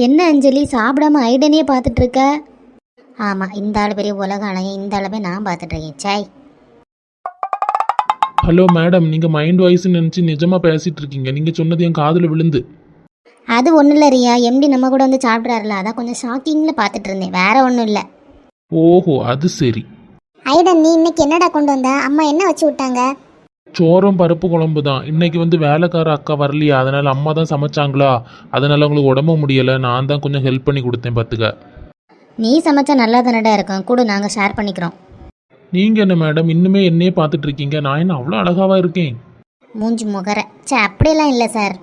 என்ன அஞ்சலி சாப்பிடாம ஐடனே பார்த்துட்டு இருக்க? ஆமாம், இந்த ஆள் பெரிய உலக அழகன், இந்த ஆளவே நான் பார்த்துட்டு இருக்கேன். சாய். ஹலோ மேடம், நீங்கள் மைண்ட் வாய்ஸ்ன்னு நினச்சி நிஜமாக பேசிகிட்டு இருக்கீங்க. நீங்கள் சொன்னது என் காதில் விழுந்து. அது ஒன்றும் இல்லை ரியா, எம்டி நம்ம கூட வந்து சாப்பிட்றாருல, அதான் கொஞ்சம் ஷாக்கிங்கில் பார்த்துட்டு இருந்தேன், வேற ஒன்றும் இல்லை. ஓஹோ, அது சரி. ஐடன், நீ இன்னைக்கு என்னடா கொண்டு வந்த? அம்மா என்ன வச்சு விட்டாங்க? சோறும் பருப்பு குழம்பு தான். இன்னைக்கு வந்து வேலைக்கார அக்கா வரலையா, அதனால் அம்மா தான் சமைச்சாங்களா, அதனால் உங்களுக்கு உடம்பு முடியலை, நான் தான் கொஞ்சம் ஹெல்ப் பண்ணி கொடுத்தேன் பார்த்துக்க. நீ சமைச்சா நல்லா தானடா இருக்கும், கூட நாங்கள் ஷேர் பண்ணிக்கிறோம். நீங்கள் என்ன மேடம் இன்னுமே என்னையே பார்த்துட்டு இருக்கீங்க? நான் என்ன அவ்வளோ அழகாவா இருக்கேன்? மூஞ்சி முகர சே, அப்படியெல்லாம் இல்லை சார்.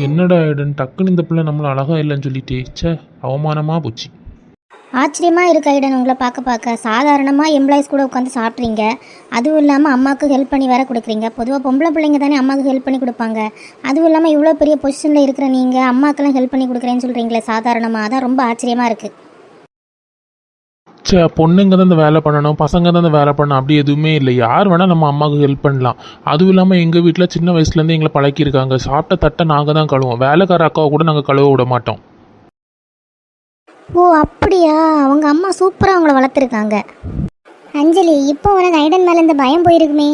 என்னடா ஐடன், டக்குன்னு இந்த பிள்ளை நம்மளை அழகா இல்லைன்னு சொல்லிட்டே. சே, அவமானமாக போச்சு. ஆச்சரியமாக இருக்கு ஐடன், உங்களை பார்க்க சாதாரணமாக எம்ப்ளாயிஸ் கூட உட்காந்து சாப்பிட்றீங்க, அதுவும் இல்லாமல் அம்மாவுக்கு ஹெல்ப் பண்ணி வேற கொடுக்குறீங்க. பொதுவாக பொம்பளை பிள்ளைங்க தானே அம்மாவுக்கு ஹெல்ப் பண்ணி கொடுப்பாங்க. அதுவும் இல்லாமல் இவ்வளோ பெரிய பொசிஷனில் இருக்கிற நீங்கள் அம்மாக்கெல்லாம் ஹெல்ப் பண்ணி கொடுக்குறேன்னு சொல்கிறீங்களே சாதாரணமாக, அதான் ரொம்ப ஆச்சரியமாக இருக்குது. சே, பொண்ணுங்க தான் இந்த வேலை பண்ணணும், பசங்க தான் இந்த வேலை பண்ணணும், அப்படி எதுவுமே இல்லை. யார் வேணால் நம்ம அம்மாவுக்கு ஹெல்ப் பண்ணலாம். அதுவும் இல்லாமல் எங்கள் வீட்டில் சின்ன வயசுலேருந்து எங்களை பழக்கியிருக்காங்க. சாப்பிட்ட தட்டை நாங்கள் தான் கழுவோம், வேலைக்கார அக்காவை கூட நாங்கள் கழுவ விட மாட்டோம். ஓ அப்படியா, அவங்க அம்மா சூப்பராக அவங்கள வளர்த்துருக்காங்க. அஞ்சலி, இப்போ உனக்கு ஐடன் மேலே இந்த பயம் போயிருக்குமே?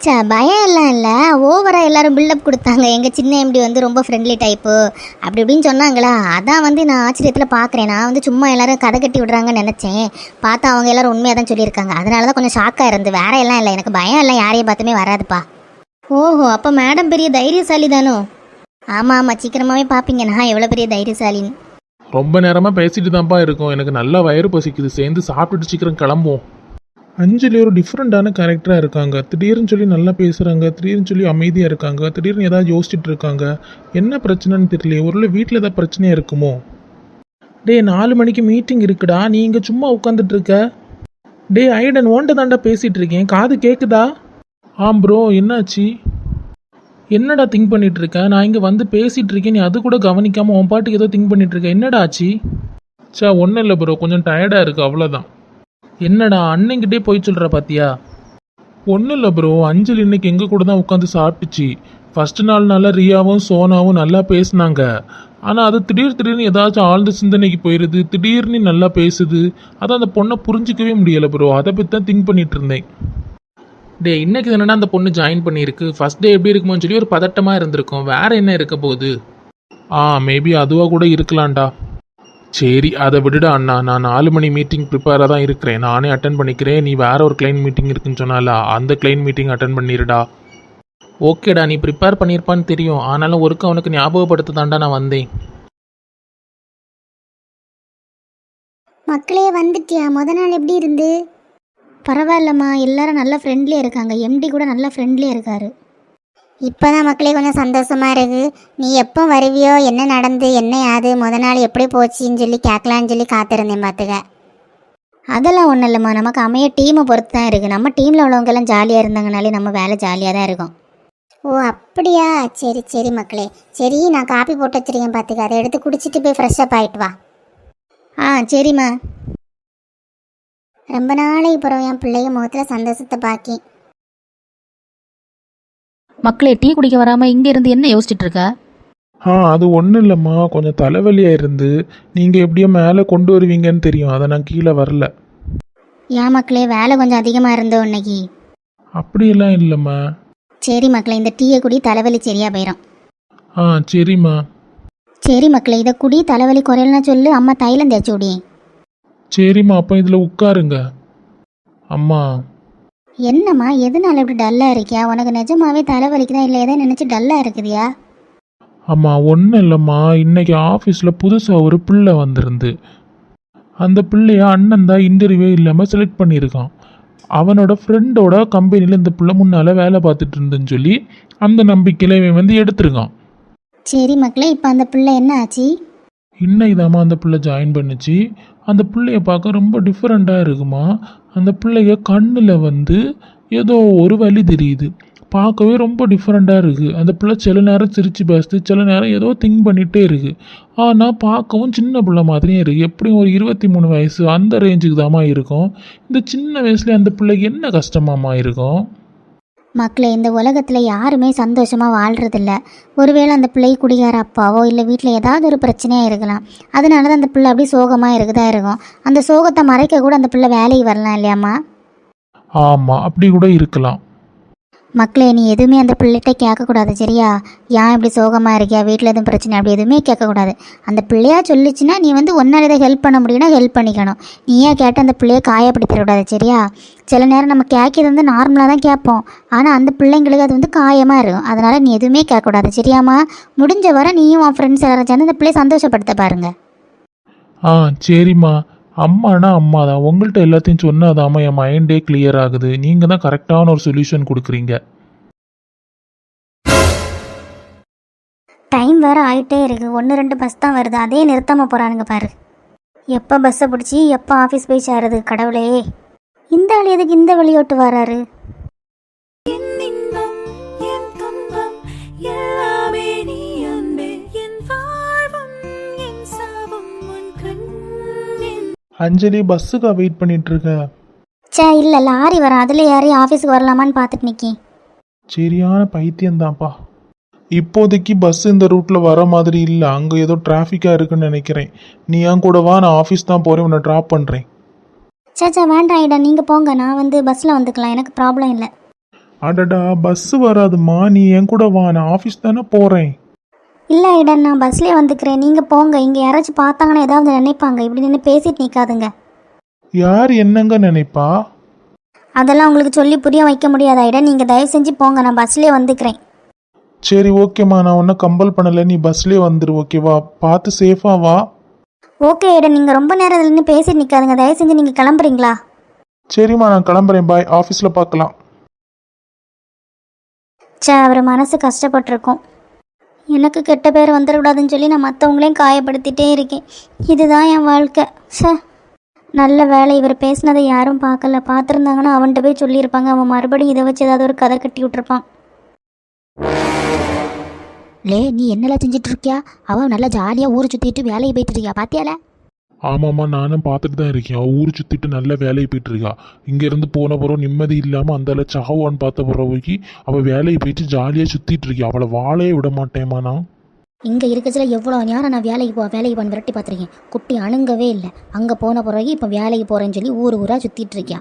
சே, பயம் எல்லாம் இல்லை, ஓவராக எல்லாரும் பில்டப் கொடுத்தாங்க. எங்கள் சின்ன எம்டி வந்து ரொம்ப ஃப்ரெண்ட்லி டைப்பு அப்படி இப்படின்னு சொன்னாங்களா, அதான் வந்து நான் ஆச்சரியத்தில் பார்க்குறேன். நான் வந்து சும்மா எல்லாரும் கதை கட்டி விடுறாங்கன்னு நினச்சேன், பார்த்தா அவங்க எல்லாரும் உண்மையாக தான் சொல்லியிருக்காங்க. அதனால தான் கொஞ்சம் ஷாக்காக இருந்து, வேற எல்லாம் இல்லை, எனக்கு பயம் எல்லாம் யாரையும் பார்த்துமே வராதுப்பா. ஓஹோ, அப்போ மேடம் பெரிய தைரியசாலி தானோ? ஆமாம் ஆமாம், சீக்கிரமாகவே பார்ப்பீங்க நான் எவ்வளோ பெரிய தைரியசாலின்னு. ரொம்ப நேரமாக பேசிட்டு தான்ப்பா இருக்கோம், எனக்கு நல்லா வயிறு பசிக்குது, சேர்ந்து சாப்பிட்டுட்டு சீக்கிரம் கிளம்புவோம். அஞ்சலி ஒரு டிஃப்ரெண்ட்டான கேரக்டராக இருக்காங்க. திடீர்னு சொல்லி நல்லா பேசுகிறாங்க, திடீர்னு சொல்லி அமைதியாக இருக்காங்க, திடீர்னு ஏதாவது யோசிச்சுட்டு இருக்காங்க. என்ன பிரச்சனைன்னு தெரியல, ஒரு வீட்டில் ஏதாவது பிரச்சனையாக இருக்குமோ? டே, 4 மணிக்கு மீட்டிங் இருக்குடா, நீ இங்கே சும்மா உட்காந்துட்டு இருக்க. டே ஐடன், ஓன்ட்ட தாண்டா பேசிகிட்டு இருக்கேன், காது கேட்குதா? ப்ரோ, என்னாச்சு? என்னடா திங்க் பண்ணிட்டு இருக்க? நான் இங்கே வந்து பேசிகிட்டு இருக்கேன், நீ அது கூட கவனிக்காமல் உன் பாட்டுக்கு ஏதோ திங்க் பண்ணிட்டு இருக்க. என்னடா ஆச்சு? சே, ஒன்றும் இல்லை ப்ரோ, கொஞ்சம் டயர்டாக இருக்குது, அவ்வளோதான். என்னடா அண்ணங்கிட்டே போய் சொல்கிற பாத்தியா? ஒன்றும் இல்லை ப்ரோ, அஞ்சலி இன்னைக்கு எங்கள் கூட தான் உட்காந்து சாப்பிட்டுச்சு. ஃபஸ்ட்டு நாள்னால ரியாவும் சோனாவும் நல்லா பேசினாங்க. ஆனால் அது திடீர்னு ஏதாச்சும் ஆழ்ந்த சிந்தனைக்கு போயிடுது, திடீர்னு நல்லா பேசுது. அதான் அந்த பொண்ணை புரிஞ்சிக்கவே முடியலை ப்ரோ, அதை பற்றி தான் திங்க் பண்ணிட்டு இருந்தேன். டே, இன்னைக்கு தானே அந்த பொண்ணு ஜாயின் பண்ணியிருக்கு, ஃபஸ்ட் டே எப்படி இருக்குமோன்னு சொல்லி ஒரு பதட்டமாக இருந்திருக்கும். வேற என்ன இருக்க போகுது? மேபி அதுவாக கூட இருக்கலாம்டா. சரி, அதை விடுடா அண்ணா, நான் 4 மணி மீட்டிங் ப்ரிப்பேராக தான் இருக்கிறேன், நானே அட்டன் பண்ணிக்கிறேன். நீ வேற ஒரு கிளைண்ட் மீட்டிங் இருக்குன்னு சொன்னால, அந்த கிளைண்ட் மீட்டிங் அட்டன் பண்ணிடுடா. ஓகேடா, நீ ப்ரிப்பேர் பண்ணியிருப்பான்னு தெரியும், ஆனாலும் ஒருக்க அவனுக்கு ஞாபகப்படுத்த தாண்டா நான் வந்தேன். மக்களே, வந்துட்டியா? முத நாள் எப்படி இருந்து? பரவாயில்லம்மா, எல்லாரும் நல்லா ஃப்ரெண்ட்லியாக இருக்காங்க, எம்டி கூட நல்லா ஃப்ரெண்ட்லியாக இருக்காரு. இப்போ தான் மக்களே கொஞ்சம் சந்தோஷமாக இருக்குது. நீ எப்போ வருவியோ, என்ன நடந்து என்ன யாது, முத நாள் எப்படி போச்சுன்னு சொல்லி கேட்கலான்னு சொல்லி காத்திருந்தேன் பார்த்துக்க. அதெல்லாம் ஒன்றும் இல்லைம்மா, நமக்கு அமைய டீமை பொறுத்து தான் இருக்குது. நம்ம டீமில் உள்ளவங்கெல்லாம் ஜாலியாக இருந்தாங்கனாலே நம்ம வேலை ஜாலியாக தான் இருக்கும். ஓ அப்படியா, சரி சரி மக்களே. சரி, நான் காப்பி போட்டு வச்சுருக்கேன் பார்த்துக்க, அதை எடுத்து குடிச்சிட்டு போய் ஃப்ரெஷ்ஷப் ஆகிட்டு வா. சரிம்மா. ரொம்ப நாளைக்கு அப்புறம் என் பிள்ளைங்க முகத்தில் சந்தோஷத்தை பாக்கி. மக்களே, டீ குடிக்க வராமல் இங்கே இருந்து என்ன யோசிச்சுட்டு இருக்க? அது ஒன்றும் இல்லைம்மா, கொஞ்சம் தலைவலியாக இருந்து நீங்கள் எப்படியோ மேலே கொண்டு வருவீங்கன்னு தெரியும், அதை நான் கீழே வரல. ஏன் மக்களே, வேலை கொஞ்சம் அதிகமாக இருந்தோம் இன்னைக்கு? அப்படியெல்லாம் இல்லைம்மா. சரி மக்களே, இந்த டீயை குடி, தலைவலி சரியா போயிடும். சரிம்மா. சரி மக்களே, இதை குடி, தலைவலி குறையலன்னா சொல்லு, அம்மா தைலம் தேய்ச்சி விடி. சரிம்மா, அப்போ இதில் உட்காருங்க. அம்மா. என்னம்மா, எதனால இப்படி டல்லாக இருக்கியா? உனக்கு நிஜமாவே தலைவலிக்குதா இல்லை எதை நினச்சி டல்லாக இருக்குதியா? அம்மா, ஒன்றும் இல்லைம்மா, இன்னைக்கு ஆஃபீஸில் புதுசாக ஒரு பிள்ளை வந்திருந்து. அந்த பிள்ளைய அண்ணன் தான் இன்டர்வியூ இல்லாமல் செலக்ட் பண்ணியிருக்கான். அவனோட ஃப்ரெண்டோட கம்பெனியில் இந்த பிள்ளை முன்னால் வேலை பார்த்துட்டு இருந்துன்னு சொல்லி அந்த நம்பிக்கையில் இவன் வந்து எடுத்திருக்கான். சரி மக்களே, இப்போ அந்த பிள்ளை என்ன ஆச்சு? இன்னைக்கு தாம்மா அந்த பிள்ளை ஜாயின் பண்ணுச்சு. அந்த பிள்ளைய பார்க்க ரொம்ப டிஃப்ரெண்ட்டாக இருக்குமா. அந்த பிள்ளைய கண்ணில் வந்து ஏதோ ஒரு வலி தெரியுது, பார்க்கவே ரொம்ப டிஃப்ரெண்ட்டாக இருக்குது. அந்த பிள்ளை சில நேரம் சிரித்து பேசுது, சில நேரம் ஏதோ திங்க் பண்ணிகிட்டே இருக்குது. ஆனால் பார்க்கவும் சின்ன பிள்ளை மாதிரியும் இருக்குது. எப்படியும் ஒரு 23 வயசு அந்த ரேஞ்சுக்கு தாம்மா இருக்கும். இந்த சின்ன வயசுல அந்த பிள்ளைக்கு என்ன கஷ்டமாம்மா இருக்கும்? மக்களே, இந்த உலகத்தில் யாருமே சந்தோஷமாக வாழ்கிறதில்ல. ஒருவேளை அந்த பிள்ளை குடிகார அப்பாவோ இல்லை வீட்டில் ஏதாவது ஒரு பிரச்சனையாக இருக்கலாம். அதனால தான் அந்த பிள்ளை அப்படியே சோகமாக இருக்குதா இருக்கும். அந்த சோகத்தை மறைக்க கூட அந்த பிள்ளை வேலைக்கு வரலாம் இல்லையாம்மா? ஆமாம், அப்படி கூட இருக்கலாம். மக்களே, நீ எதுவுமே அந்த பிள்ளைகிட்ட கேட்கக்கூடாது, சரியா? ஏன் இப்படி சோகமாக இருக்கியா, வீட்டில் எதுவும் பிரச்சனை, அப்படி எதுவுமே கேட்கக்கூடாது. அந்த பிள்ளையா சொல்லிச்சுன்னா நீ ஒன்றால் இதை ஹெல்ப் பண்ண முடியும்னா ஹெல்ப் பண்ணிக்கணும். நீயே கேட்டு அந்த பிள்ளையை காயப்படுத்திடக்கூடாது, சரியா? சில நேரம் நம்ம கேட்கிறது நார்மலாக தான் கேட்போம், ஆனால் அந்த பிள்ளைங்களுக்கு அது காயமாக இருக்கும். அதனால் நீ எதுவுமே கேட்கக்கூடாது, சரியாம்மா? முடிஞ்ச வரை நீயும் உன் ஃப்ரெண்ட்ஸ் எல்லாரும் சேர்ந்து அந்த பிள்ளையை சந்தோஷப்படுத்த பாருங்கள். சரிம்மா. அம்மானா அம்மா தான். உங்கள்கிட்ட எல்லாத்தையும் சொன்னாதாம்மா என் மைண்டே கிளியர் ஆகுது. நீங்கள் தான் கரெக்டான ஒரு சொல்யூஷன் கொடுக்குறீங்க. டைம் வேறு ஆகிட்டே இருக்குது. 1-2 பஸ் தான் வருது, அதே நிறுத்தாமல் போகிறானுங்க பாரு. எப்போ பஸ்ஸை பிடிச்சி எப்போ ஆஃபீஸ் போய் சேருது கடவுளே. இந்த ஆள் எதுக்கு இந்த வழியோட்டு வராரு? அஞ்சலி, பஸ்ஸுக்கா வெயிட் பண்ணிட்டு இருக்க? இல்லை, லாரி வர, அதில் யாரையும் ஆஃபீஸுக்கு வரலாமான்னு பார்த்துட்டு நிற்கி. சரியான பைத்தியம்தான்ப்பா. இப்போதைக்கு பஸ் இந்த ரூட்டில் வர மாதிரி இல்லை. அங்கே ஏதோ டிராஃபிக்காக இருக்குன்னு நினைக்கிறேன். நீ என் கூட வா, நான் ஆஃபீஸ் தான் போகிறேன், உன்னை ட்ராப் பண்ணுறேன். வேண்டாம் ஐடா, நீங்கள் போங்க, நான் பஸ்ஸில் வந்துக்கலாம், எனக்கு ப்ராப்ளம் இல்லை. அடடா, பஸ்ஸு வராதுமா, நீ என் கூட வா, நான் ஆஃபீஸ் தானே போகிறேன். இல்லை ஐடா, நான் பஸ்லேயே வந்துக்கிறேன், நீங்கள் போங்க. இங்கே யாராச்சும் பார்த்தாங்கன்னா ஏதாவது நினைப்பாங்க, இப்படி நின்று பேசிட்டு நிற்காதுங்க. யார் என்னங்க நினைப்பா? அதெல்லாம் உங்களுக்கு சொல்லி புரிய வைக்க முடியாது ஐடா, நீங்கள் தயவு செஞ்சு போங்க, நான் பஸ்லேயே வந்துக்கிறேன். சரி, ஓகேம்மா, நான் ஒன்றும் கம்பல் பண்ணலை, நீ பஸ்லேயே வந்துடு, ஓகேவா? பார்த்து சேஃபாக வா. ஓகே ஐடா, நீங்கள் ரொம்ப நேரம் இதில் நின்று பேசிட்டு நிற்காதுங்க, தயவு செஞ்சு நீங்கள் கிளம்புறீங்களா? சரிம்மா, நான் கிளம்புறேன், பாய், ஆஃபீஸில் பார்க்கலாம். அவர் மனசு கஷ்டப்பட்டிருக்கோம். எனக்கு கெட்ட பேர் வந்துடக்கூடாதுன்னு சொல்லி நான் மற்றவங்களையும் காயப்படுத்திட்டே இருக்கேன். இதுதான் என் வாழ்க்கை. நல்ல வேலை, இவர் பேசினதை யாரும் பார்க்கல. பார்த்துருந்தாங்கன்னா அவன்கிட்ட போய் சொல்லியிருப்பாங்க. அவன் மறுபடியும் இதை வச்சு ஏதாவது ஒரு கதை கட்டி விட்டுருப்பான். நீ என்னெல்லாம் செஞ்சுட்டு இருக்கியா? அவன் நல்லா ஜாலியாக ஊரை சுற்றிட்டு வேலையை போயிட்டு இருக்கியா, பாத்தியால? ஆமாம்மா, நானும் பார்த்துட்டு தான் இருக்கேன். ஊர் சுற்றிட்டு நல்ல வேலையை போயிட்டு இருக்கா. இங்கேருந்து போன பிறகு நிம்மதி இல்லாமல் அந்த சாவான்னு பார்த்த பிறகு அவள் வேலையை போயிட்டு ஜாலியாக சுற்றிட்டு இருக்கா. அவளை வாழையே விட மாட்டேம்மா நான். இங்கே இருக்கச்சில எவ்வளோ நேரம் நான் வேலைக்கு பண்ண விரட்டி பார்த்துருக்கேன். குட்டி அணுங்கவே இல்லை. அங்கே போன பிறகு இப்போ வேலைக்கு போகிறேன்னு சொல்லி ஊராக சுற்றிட்டு இருக்கியா.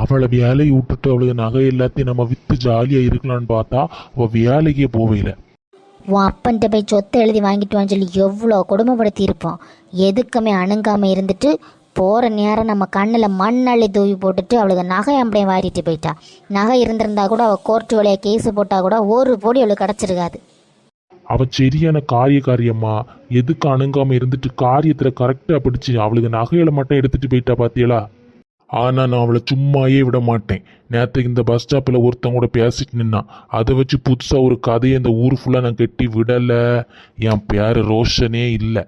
அவளை வேலையை விட்டுட்டு அவளுக்கு நகை எல்லாத்தையும் நம்ம விற்று ஜாலியாக இருக்கலான்னு பார்த்தா அவள் வேலைக்கே போவையில. உன் அப்பன்ட்ட போய் சொத்தை எழுதி வாங்கிட்டு வான்னு சொல்லி எவ்வளோ கொடுமைப்படுத்தி இருப்போம். எதுக்குமே அணுங்காமல் இருந்துட்டு போகிற நேரம் நம்ம கண்ணில் மண்ணள்ளி தூவி போட்டுட்டு அவளுக்கு நகை அப்படியே வாரிட்டு போயிட்டா. நகை இருந்திருந்தா கூட அவள் கோர்ட்டு வழியாக கேஸு போட்டால் கூட ஒரு பொடி அவளுக்கு கிடச்சிருக்காது. அவள் சரியான காரியம்மா. எதுக்கு அணுங்காமல் இருந்துட்டு காரியத்தில் கரெக்டாக பிடிச்சி அவளுக்கு நகையில மட்டும் எடுத்துகிட்டு போயிட்டா பாத்தியலா. ஆனால் நான் அவளை சும்மாயே விட மாட்டேன். நேற்றுக்கு இந்த பஸ் ஸ்டாப்பில் ஒருத்தங்க கூட பேசிட்டு நின்னான். அதை வச்சு புதுசாக ஒரு கதையை இந்த ஊர் ஃபுல்லாக நான் கட்டி விடலை. என் பேர் ரோஷனே இல்லை.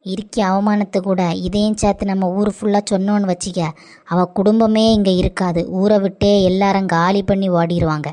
இருக்கி அவமானத்து கூட இதையும் சேர்த்து நம்ம ஊர் ஃபுல்லாக சொன்னோன்னு வச்சிக்க, அவள் குடும்பமே இங்கே இருக்காது. ஊரை விட்டே எல்லாரும் காலி பண்ணி ஓடிடுவாங்க.